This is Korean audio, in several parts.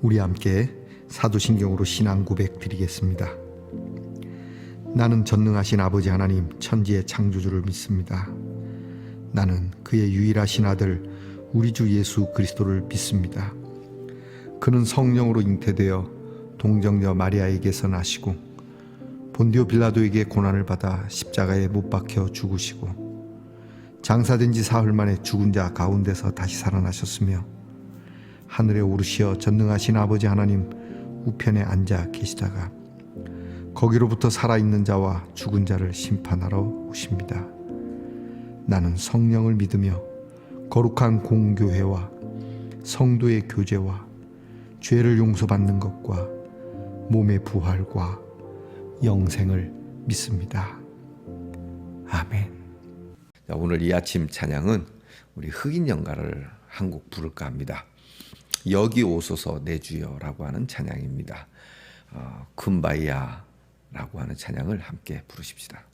우리 함께 사도신경으로 신앙 고백 드리겠습니다. 나는 전능하신 아버지 하나님 천지의 창조주를 믿습니다. 나는 그의 유일하신 아들 우리 주 예수 그리스도를 믿습니다. 그는 성령으로 잉태되어 동정녀 마리아에게서 나시고 본디오 빌라도에게 고난을 받아 십자가에 못 박혀 죽으시고 장사된 지 사흘 만에 죽은 자 가운데서 다시 살아나셨으며 하늘에 오르시어 전능하신 아버지 하나님 우편에 앉아 계시다가 거기로부터 살아있는 자와 죽은 자를 심판하러 오십니다. 나는 성령을 믿으며 거룩한 공교회와 성도의 교제와 죄를 용서받는 것과 몸의 부활과 영생을 믿습니다. 아멘. 자, 오늘 이 아침 찬양은 우리 흑인 연가를 한 곡 부를까 합니다. 여기 오소서 내 주여라고 하는 찬양입니다. 쿰바이야라고 하는 찬양을 함께 부르십시다.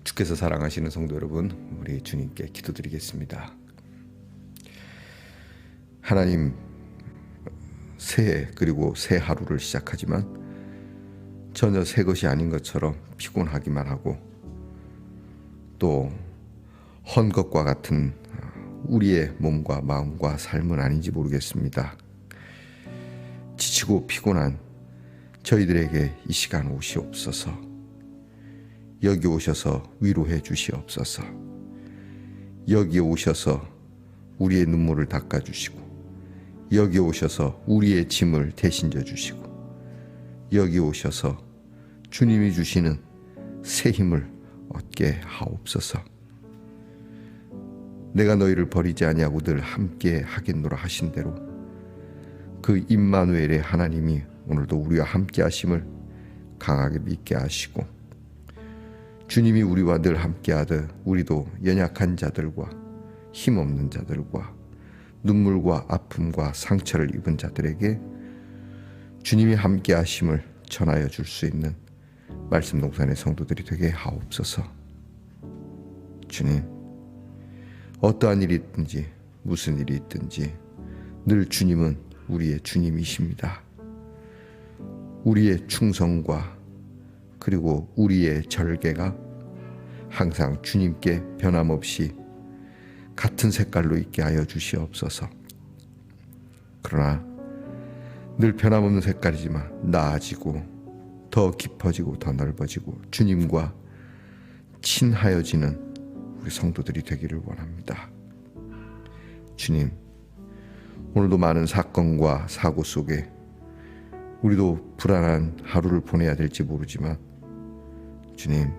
주께서 사랑하시는 성도 여러분, 우리 주님께 기도드리겠습니다. 하나님, 새해 그리고 새 하루를 시작하지만 전혀 새 것이 아닌 것처럼 피곤하기만 하고 또 헌 것과 같은 우리의 몸과 마음과 삶은 아닌지 모르겠습니다. 지치고 피곤한 저희들에게 이 시간 오시옵소서. 여기 오셔서 위로해 주시옵소서. 여기 오셔서 우리의 눈물을 닦아주시고, 여기 오셔서 우리의 짐을 대신져 주시고, 여기 오셔서 주님이 주시는 새 힘을 얻게 하옵소서. 내가 너희를 버리지 아니하고 늘 함께 하겠노라 하신 대로 그 임마누엘의 하나님이 오늘도 우리와 함께 하심을 강하게 믿게 하시고, 주님이 우리와 늘 함께 하듯 우리도 연약한 자들과 힘없는 자들과 눈물과 아픔과 상처를 입은 자들에게 주님이 함께 하심을 전하여 줄 수 있는 말씀 동산의 성도들이 되게 하옵소서. 주님, 어떠한 일이 있든지 무슨 일이 있든지 늘 주님은 우리의 주님이십니다. 우리의 충성과 그리고 우리의 절개가 항상 주님께 변함없이 같은 색깔로 있게 하여 주시옵소서. 그러나 늘 변함없는 색깔이지만 나아지고 더 깊어지고 더 넓어지고 주님과 친하여지는 우리 성도들이 되기를 원합니다. 주님, 오늘도 많은 사건과 사고 속에 우리도 불안한 하루를 보내야 될지 모르지만, 주님,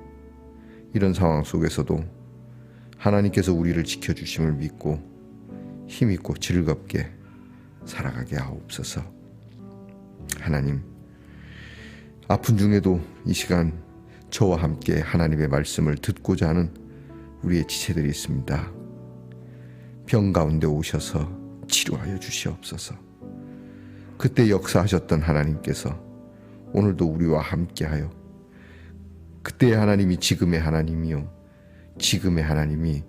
이런 상황 속에서도 하나님께서 우리를 지켜주심을 믿고 힘있고 즐겁게 살아가게 하옵소서. 하나님, 아픈 중에도 이 시간 저와 함께 하나님의 말씀을 듣고자 하는 우리의 지체들이 있습니다. 병 가운데 오셔서 치료하여 주시옵소서. 그때 역사하셨던 하나님께서 오늘도 우리와 함께하여 그때의 하나님이 지금의 하나님이요, 지금의 하나님이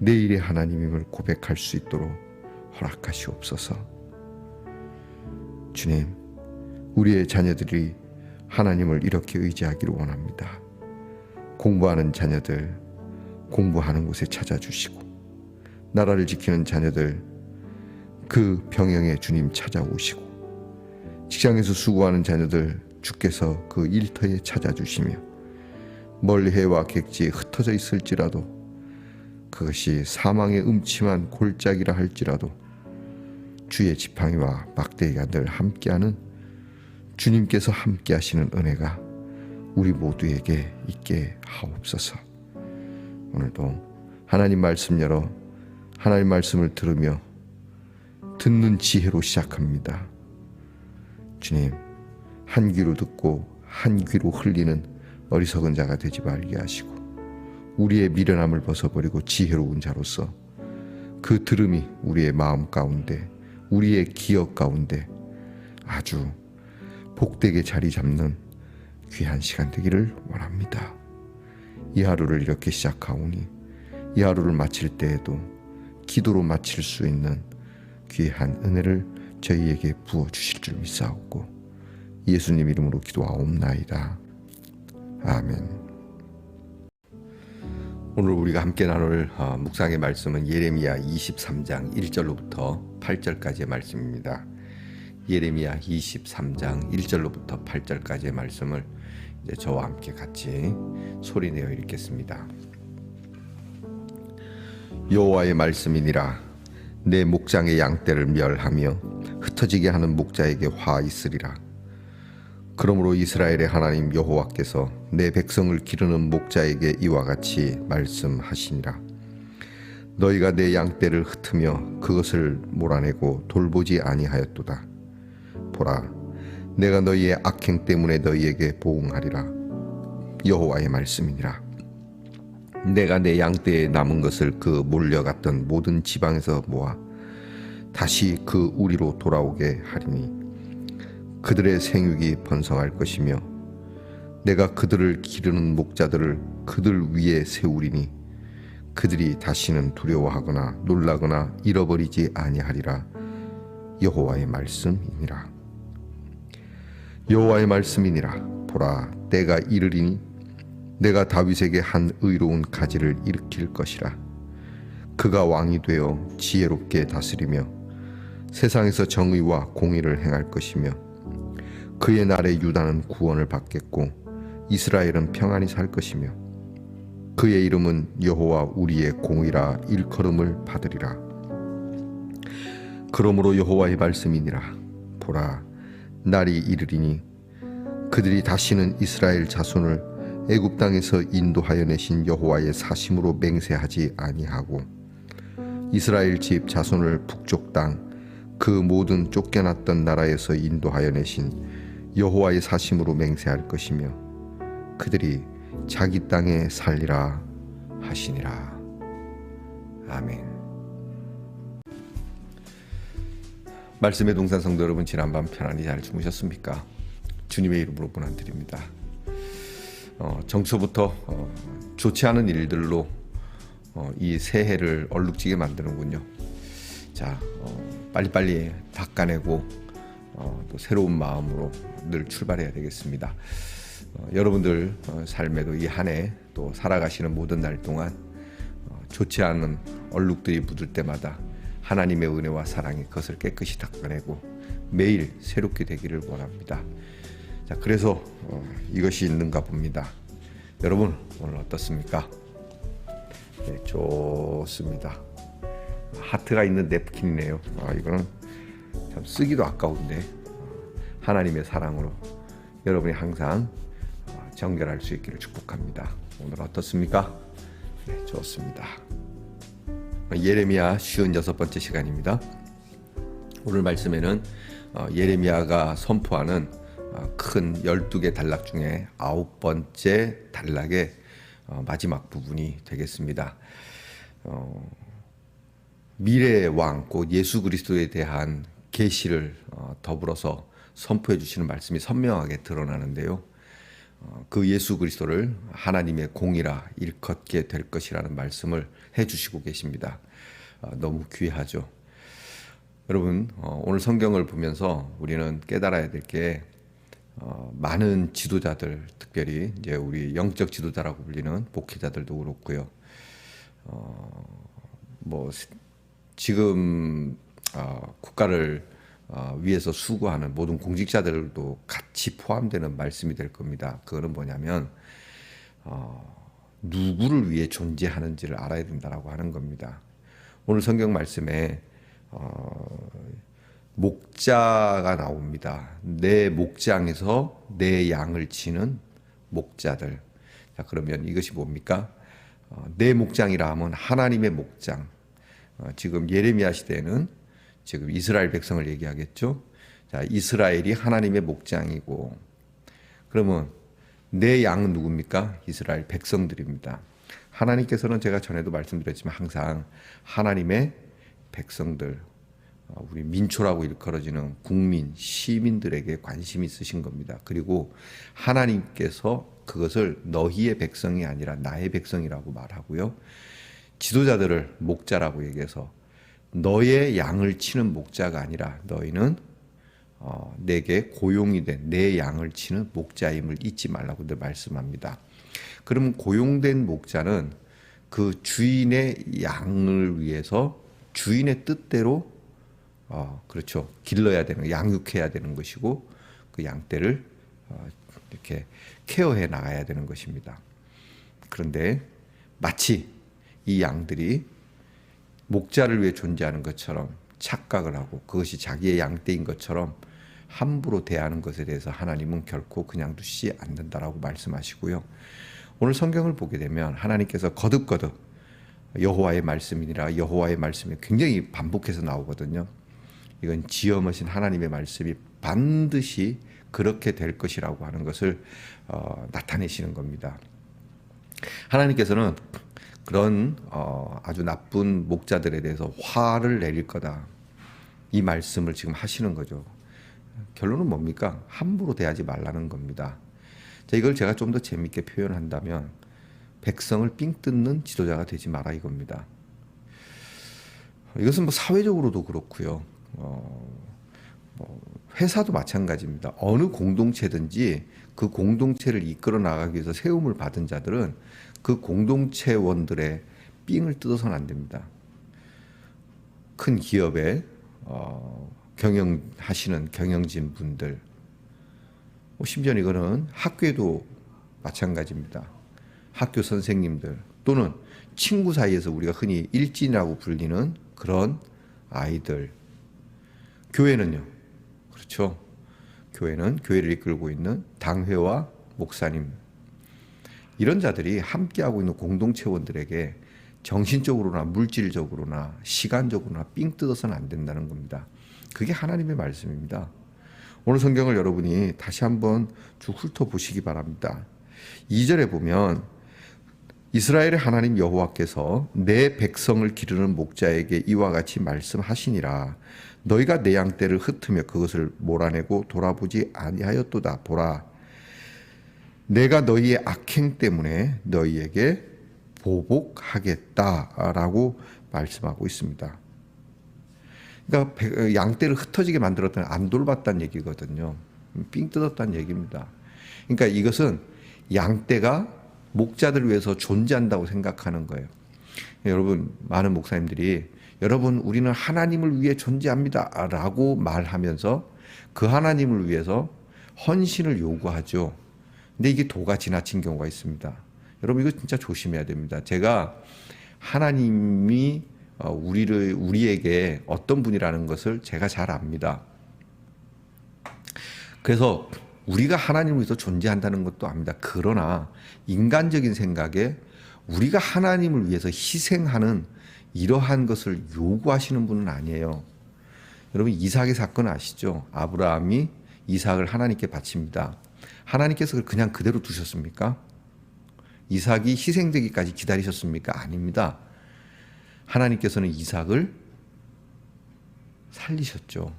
내일의 하나님임을 고백할 수 있도록 허락하시옵소서. 주님, 우리의 자녀들이 하나님을 이렇게 의지하기를 원합니다. 공부하는 자녀들 공부하는 곳에 찾아주시고, 나라를 지키는 자녀들 그 병영에 주님 찾아오시고, 직장에서 수고하는 자녀들 주께서 그 일터에 찾아주시며, 멀리 해와 객지에 흩어져 있을지라도 그것이 사망의 음침한 골짜기라 할지라도 주의 지팡이와 막대기가 늘 함께하는 주님께서 함께하시는 은혜가 우리 모두에게 있게 하옵소서. 오늘도 하나님 말씀 열어 하나님 말씀을 들으며 듣는 지혜로 시작합니다. 주님, 한 귀로 듣고 한 귀로 흘리는 어리석은 자가 되지 말게 하시고, 우리의 미련함을 벗어버리고 지혜로운 자로서 그 들음이 우리의 마음 가운데, 우리의 기억 가운데 아주 복되게 자리 잡는 귀한 시간 되기를 원합니다. 이 하루를 이렇게 시작하오니 이 하루를 마칠 때에도 기도로 마칠 수 있는 귀한 은혜를 저희에게 부어주실 줄 믿사옵고, 예수님 이름으로 기도하옵나이다. 아멘. 오늘 우리가 함께 나눌 묵상의 말씀은 예레미야 23장 1절로부터 8절까지의 말씀입니다. 예레미야 23장 1절로부터 8절까지의 말씀을 이제 저와 함께 같이 소리내어 읽겠습니다. 여호와의 말씀이니라. 내 목장의 양떼를 멸하며 흩어지게 하는 목자에게 화 있으리라. 그러므로 이스라엘의 하나님 여호와께서 내 백성을 기르는 목자에게 이와 같이 말씀하시니라. 너희가 내 양떼를 흩으며 그것을 몰아내고 돌보지 아니하였도다. 보라, 내가 너희의 악행 때문에 너희에게 보응하리라. 여호와의 말씀이니라. 내가 내 양떼에 남은 것을 그 몰려갔던 모든 지방에서 모아 다시 그 우리로 돌아오게 하리니 그들의 생육이 번성할 것이며 내가 그들을 기르는 목자들을 그들 위에 세우리니 그들이 다시는 두려워하거나 놀라거나 잃어버리지 아니하리라. 여호와의 말씀이니라. 여호와의 말씀이니라. 보라, 때가 이르리니 내가 다윗에게 한 의로운 가지를 일으킬 것이라. 그가 왕이 되어 지혜롭게 다스리며 세상에서 정의와 공의를 행할 것이며 그의 날에 유다는 구원을 받겠고 이스라엘은 평안히 살 것이며 그의 이름은 여호와 우리의 공이라 일컬음을 받으리라. 그러므로 여호와의 말씀이니라. 보라, 날이 이르리니 그들이 다시는 이스라엘 자손을 애굽 땅에서 인도하여 내신 여호와의 사심으로 맹세하지 아니하고 이스라엘 집 자손을 북쪽 땅 그 모든 쫓겨났던 나라에서 인도하여 내신 여호와의 사심으로 맹세할 것이며 그들이 자기 땅에 살리라 하시니라. 아멘. 말씀의 동산 성도 여러분, 지난밤 편안히 잘 주무셨습니까? 주님의 이름으로 문안드립니다. 정초부터 좋지 않은 일들로 이 새해를 얼룩지게 만드는군요. 자, 빨리빨리 닦아내고 또 새로운 마음으로 늘 출발해야 되겠습니다. 여러분들 삶에도 이 한 해 또 살아가시는 모든 날 동안 좋지 않은 얼룩들이 묻을 때마다 하나님의 은혜와 사랑이 그것을 깨끗이 닦아내고 매일 새롭게 되기를 원합니다. 자, 그래서 이것이 있는가 봅니다. 여러분 오늘 어떻습니까? 네, 좋습니다. 하트가 있는 냅킨이네요. 이거는 참 쓰기도 아까운데 하나님의 사랑으로 여러분이 항상 정결할 수 있기를 축복합니다. 오늘 어떻습니까? 네, 좋습니다. 예레미야 56번째 시간입니다. 오늘 말씀에는 예레미야가 선포하는 큰 12개 단락 중에 9번째 단락의 마지막 부분이 되겠습니다. 미래의 왕, 곧 예수 그리스도에 대한 계시를 더불어서 선포해 주시는 말씀이 선명하게 드러나는데요. 그 예수 그리스도를 하나님의 공이라 일컫게 될 것이라는 말씀을 해주시고 계십니다. 너무 귀하죠. 여러분, 오늘 성경을 보면서 우리는 깨달아야 될 게 많은 지도자들, 특별히 이제 우리 영적 지도자라고 불리는 목회자들도 그렇고요. 뭐 지금 국가를 위해서 수고하는 모든 공직자들도 같이 포함되는 말씀이 될 겁니다. 그거는 뭐냐면 누구를 위해 존재하는지를 알아야 된다라고 하는 겁니다. 오늘 성경 말씀에 목자가 나옵니다. 내 목장에서 내 양을 치는 목자들. 자, 그러면 이것이 뭡니까? 내 목장이라 하면 하나님의 목장. 지금 예레미야 시대에는 지금 이스라엘 백성을 얘기하겠죠. 자, 이스라엘이 하나님의 목장이고, 그러면 내 양은 누굽니까? 이스라엘 백성들입니다. 하나님께서는 제가 전에도 말씀드렸지만 항상 하나님의 백성들, 우리 민초라고 일컬어지는 국민, 시민들에게 관심이 있으신 겁니다. 그리고 하나님께서 그것을 너희의 백성이 아니라 나의 백성이라고 말하고요. 지도자들을 목자라고 얘기해서 너의 양을 치는 목자가 아니라 너희는 내게 고용이 된 내 양을 치는 목자임을 잊지 말라고 늘 말씀합니다. 그럼 고용된 목자는 그 주인의 양을 위해서 주인의 뜻대로 그렇죠, 길러야 되는, 양육해야 되는 것이고 그 양떼를 이렇게 케어해 나가야 되는 것입니다. 그런데 마치 이 양들이 목자를 위해 존재하는 것처럼 착각을 하고 그것이 자기의 양떼인 것처럼 함부로 대하는 것에 대해서 하나님은 결코 그냥 두시지 않는다라고 말씀하시고요. 오늘 성경을 보게 되면 하나님께서 거듭거듭 여호와의 말씀이니라, 여호와의 말씀이 굉장히 반복해서 나오거든요. 이건 지엄하신 하나님의 말씀이 반드시 그렇게 될 것이라고 하는 것을 나타내시는 겁니다. 하나님께서는 그런 아주 나쁜 목자들에 대해서 화를 내릴 거다, 이 말씀을 지금 하시는 거죠. 결론은 뭡니까? 함부로 대하지 말라는 겁니다. 자, 이걸 제가 좀 더 재밌게 표현한다면 백성을 삥 뜯는 지도자가 되지 마라 이겁니다. 이것은 뭐 사회적으로도 그렇고요. 회사도 마찬가지입니다. 어느 공동체든지 그 공동체를 이끌어 나가기 위해서 세움을 받은 자들은 그 공동체원들의 삥을 뜯어서는 안 됩니다. 큰 기업에 경영하시는 경영진 분들, 심지어는 이거는 학교에도 마찬가지입니다. 학교 선생님들 또는 친구 사이에서 우리가 흔히 일진이라고 불리는 그런 아이들. 교회는요. 그렇죠. 교회는 교회를 이끌고 있는 당회와 목사님. 이런 자들이 함께하고 있는 공동체원들에게 정신적으로나 물질적으로나 시간적으로나 삥 뜯어서는 안 된다는 겁니다. 그게 하나님의 말씀입니다. 오늘 성경을 여러분이 다시 한번 쭉 훑어보시기 바랍니다. 2절에 보면 이스라엘의 하나님 여호와께서 내 백성을 기르는 목자에게 이와 같이 말씀하시니라. 너희가 내 양떼를 흩으며 그것을 몰아내고 돌아보지 아니하였도다. 보라, 내가 너희의 악행 때문에 너희에게 보복하겠다라고 말씀하고 있습니다. 그러니까 양떼를 흩어지게 만들었다는 안 돌봤다는 얘기거든요. 삥 뜯었다는 얘기입니다. 그러니까 이것은 양떼가 목자들을 위해서 존재한다고 생각하는 거예요. 여러분, 많은 목사님들이 여러분 우리는 하나님을 위해 존재합니다 라고 말하면서 그 하나님을 위해서 헌신을 요구하죠. 근데 이게 도가 지나친 경우가 있습니다. 여러분 이거 진짜 조심해야 됩니다. 제가 하나님이 우리에게 어떤 분이라는 것을 제가 잘 압니다. 그래서 우리가 하나님을 위해서 존재한다는 것도 압니다. 그러나 인간적인 생각에 우리가 하나님을 위해서 희생하는 이러한 것을 요구하시는 분은 아니에요. 여러분 이삭의 사건 아시죠? 아브라함이 이삭을 하나님께 바칩니다. 하나님께서 그걸 그냥 그대로 두셨습니까? 이삭이 희생되기까지 기다리셨습니까? 아닙니다. 하나님께서는 이삭을 살리셨죠.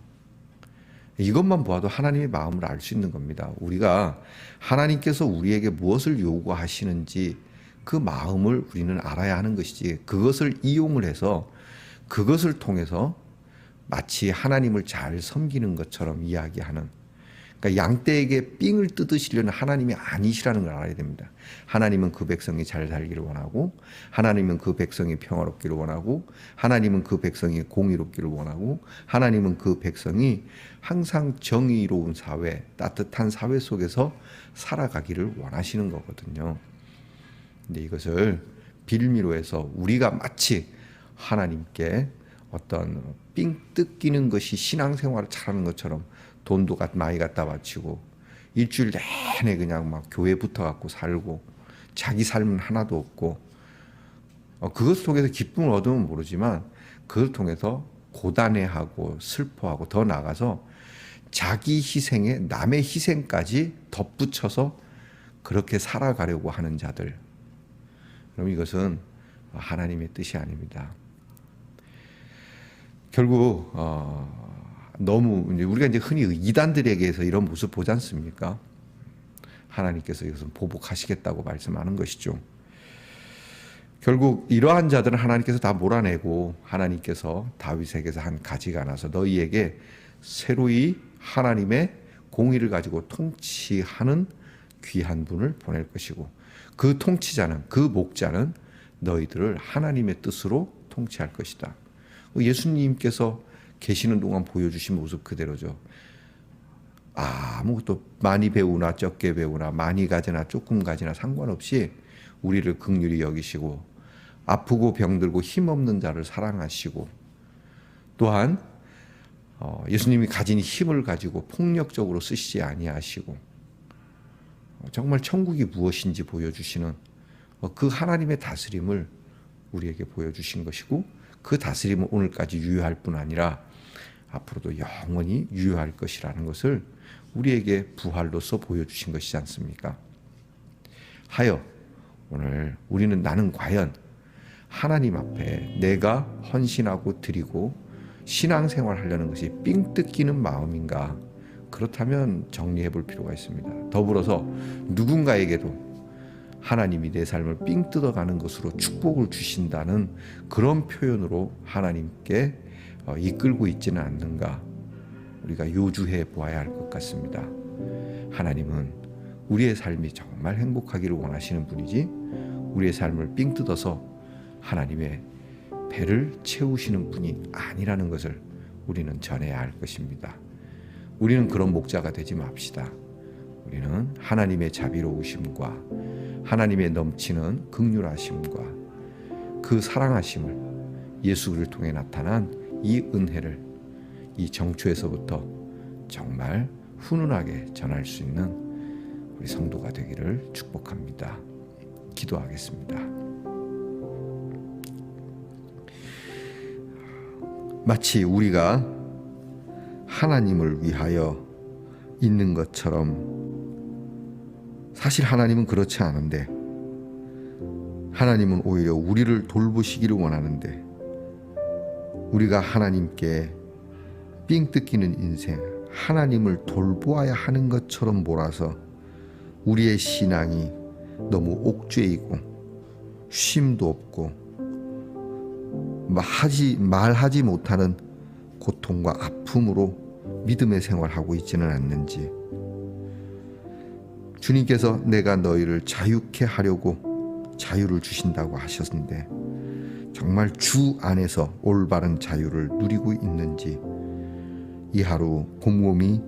이것만 보아도 하나님의 마음을 알 수 있는 겁니다. 우리가 하나님께서 우리에게 무엇을 요구하시는지 그 마음을 우리는 알아야 하는 것이지, 그것을 이용을 해서 그것을 통해서 마치 하나님을 잘 섬기는 것처럼 이야기하는, 그러니까 양떼에게 삥을 뜯으시려는 하나님이 아니시라는 걸 알아야 됩니다. 하나님은 그 백성이 잘 살기를 원하고, 하나님은 그 백성이 평화롭기를 원하고, 하나님은 그 백성이 공의롭기를 원하고, 하나님은 그 백성이 항상 정의로운 사회, 따뜻한 사회 속에서 살아가기를 원하시는 거거든요. 근데 이것을 빌미로 해서 우리가 마치 하나님께 어떤 삥 뜯기는 것이 신앙생활을 잘하는 것처럼 돈도 많이 갖다 바치고 일주일 내내 그냥 막 교회 붙어갖고 살고 자기 삶은 하나도 없고 그것 통해서 기쁨을 얻으면 모르지만 그걸 통해서 고단해하고 슬퍼하고 더 나아가서 자기 희생에 남의 희생까지 덧붙여서 그렇게 살아가려고 하는 자들, 그럼 이것은 하나님의 뜻이 아닙니다. 결국 너무 우리가 이제 흔히 이단들에게서 이런 모습 보지 않습니까? 하나님께서 이것은 보복하시겠다고 말씀하는 것이죠. 결국 이러한 자들은 하나님께서 다 몰아내고 하나님께서 다윗에게서 한 가지가 나서 너희에게 새로이 하나님의 공의를 가지고 통치하는 귀한 분을 보낼 것이고, 그 통치자는, 그 목자는 너희들을 하나님의 뜻으로 통치할 것이다. 예수님께서 계시는 동안 보여주신 모습 그대로죠. 아무것도 많이 배우나 적게 배우나 많이 가지나 조금 가지나 상관없이 우리를 긍휼히 여기시고 아프고 병들고 힘없는 자를 사랑하시고, 또한 예수님이 가진 힘을 가지고 폭력적으로 쓰시지 아니하시고 정말 천국이 무엇인지 보여주시는 그 하나님의 다스림을 우리에게 보여주신 것이고, 그 다스림은 오늘까지 유효할 뿐 아니라 앞으로도 영원히 유효할 것이라는 것을 우리에게 부활로서 보여주신 것이지 않습니까? 하여 오늘 우리는 나는 과연 하나님 앞에 내가 헌신하고 드리고 신앙생활 하려는 것이 삥 뜯기는 마음인가? 그렇다면 정리해 볼 필요가 있습니다. 더불어서 누군가에게도 하나님이 내 삶을 삥 뜯어가는 것으로 축복을 주신다는 그런 표현으로 하나님께 이끌고 있지는 않는가, 우리가 요주해 보아야 할 것 같습니다. 하나님은 우리의 삶이 정말 행복하기를 원하시는 분이지 우리의 삶을 삥 뜯어서 하나님의 배를 채우시는 분이 아니라는 것을 우리는 전해야 할 것입니다. 우리는 그런 목자가 되지 맙시다. 우리는 하나님의 자비로우심과 하나님의 넘치는 긍휼하심과 그 사랑하심을 예수를 통해 나타난 이 은혜를 이 정초에서부터 정말 훈훈하게 전할 수 있는 우리 성도가 되기를 축복합니다. 기도하겠습니다. 마치 우리가 하나님을 위하여 있는 것처럼 사실 하나님은 그렇지 않은데 하나님은 오히려 우리를 돌보시기를 원하는데 우리가 하나님께 삥 뜯기는 인생, 하나님을 돌보아야 하는 것처럼 몰아서 우리의 신앙이 너무 옥죄이고 쉼도 없고 말하지 못하는 고통과 아픔으로 믿음의 생활하고 있지는 않는지, 주님께서 내가 너희를 자유케 하려고 자유를 주신다고 하셨는데 정말 주 안에서 올바른 자유를 누리고 있는지 이 하루 곰곰이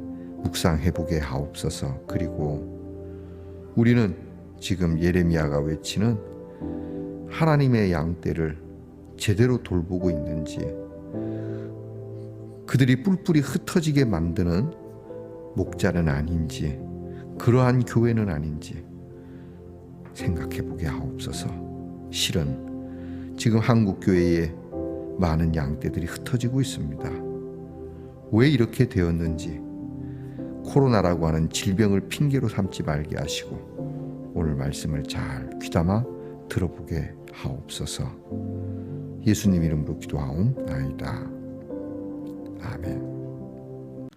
묵상해보게 하옵소서. 그리고 우리는 지금 예레미야가 외치는 하나님의 양떼를 제대로 돌보고 있는지, 그들이 뿔뿔이 흩어지게 만드는 목자는 아닌지, 그러한 교회는 아닌지 생각해보게 하옵소서. 실은 지금 한국 교회에 많은 양떼들이 흩어지고 있습니다. 왜 이렇게 되었는지 코로나라고 하는 질병을 핑계로 삼지 말게 하시고 오늘 말씀을 잘 귀담아 들어보게 하옵소서. 예수님 이름으로 기도하옵나이다. 아멘.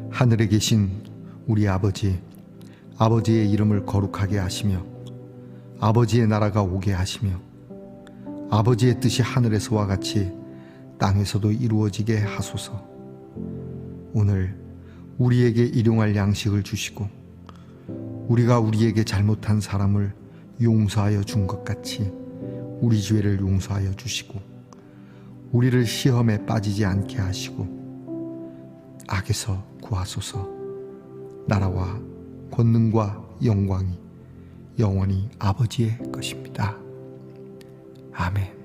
하늘에 계신 우리 아버지, 아버지의 이름을 거룩하게 하시며 아버지의 나라가 오게 하시며 아버지의 뜻이 하늘에서와 같이 땅에서도 이루어지게 하소서. 오늘 우리에게 일용할 양식을 주시고 우리가 우리에게 잘못한 사람을 용서하여 준 것 같이 우리 죄를 용서하여 주시고 우리를 시험에 빠지지 않게 하시고 악에서 구하소서. 나라와 권능과 영광이 영원히 아버지의 것입니다. 아멘.